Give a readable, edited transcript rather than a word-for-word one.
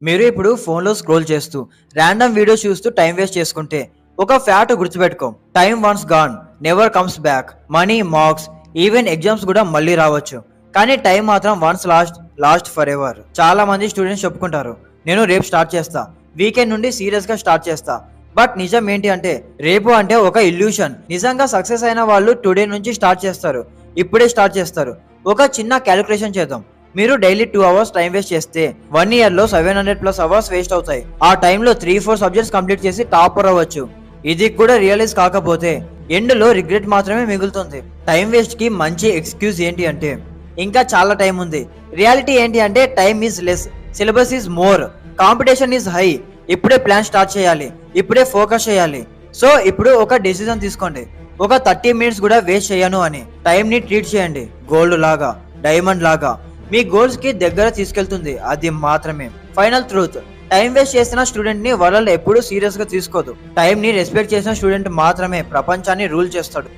మీరు ఇప్పుడు ఫోన్లో స్క్రోల్ చేస్తూ ర్యాండమ్ వీడియో చూస్తూ టైం వేస్ట్ చేసుకుంటే ఒక ఫ్యాట్ గుర్తుపెట్టుకో, time once gone never comes back. Money, marks, even exams కూడా మళ్ళీ రావచ్చు, కానీ టైం మాత్రం వన్స్ లాస్ట్ ఫర్ ఎవర్. చాలా మంది స్టూడెంట్స్ చెప్పుకుంటారు, నేను రేపు స్టార్ట్ చేస్తా, వీకెండ్ నుండి సీరియస్ గా స్టార్ట్ చేస్తా. బట్ నిజం ఏంటి అంటే రేపు అంటే ఒక ఇల్యూషన్. నిజంగా సక్సెస్ అయిన వాళ్ళు టుడే నుంచి స్టార్ట్ చేస్తారు, ఇప్పుడే స్టార్ట్ చేస్తారు. ఒక చిన్న క్యాలిక్యులేషన్ చేద్దాం. మీరు డైలీ 2 hours టైం వేస్ట్ చేస్తే 1 year లో 700+ hours వేస్ట్ అవుతాయి. ఆ టైంలో 3-4 సబ్జెక్ట్స్ కంప్లీట్ చేసి టాపర్ అవ్వచ్చు. ఇది కూడా రియలైజ్ కాకపోతే ఎండ్ లో రిగ్రెట్ మాత్రమే మిగులుతుంది. టైం వేస్ట్ కి మంచి ఎక్స్క్యూజ్ ఏంటి అంటే ఇంకా చాలా టైం ఉంది. రియాలిటీ ఏంటి అంటే time is less, syllabus is more, competition is high. ఇప్పుడే ప్లాన్ స్టార్ట్ చేయాలి, ఇప్పుడే ఫోకస్ చేయాలి. సో ఇప్పుడు ఒక డెసిజన్ తీసుకోండి, ఒక 30 minutes కూడా వేస్ట్ చేయను అని. టైం ని ట్రీట్ చేయండి గోల్డ్ లాగా, డైమండ్ లాగా. మీ గోల్స్ కి దగ్గర తీసుకెళ్తుంది అది మాత్రమే. ఫైనల్ ట్రూత్, టైం వేస్ట్ చేసిన స్టూడెంట్ ని వరల్డ్ ఎప్పుడూ సీరియస్ గా తీసుకోదు. టైం ని రెస్పెక్ట్ చేసిన స్టూడెంట్ మాత్రమే ప్రపంచాన్ని రూల్ చేస్తాడు.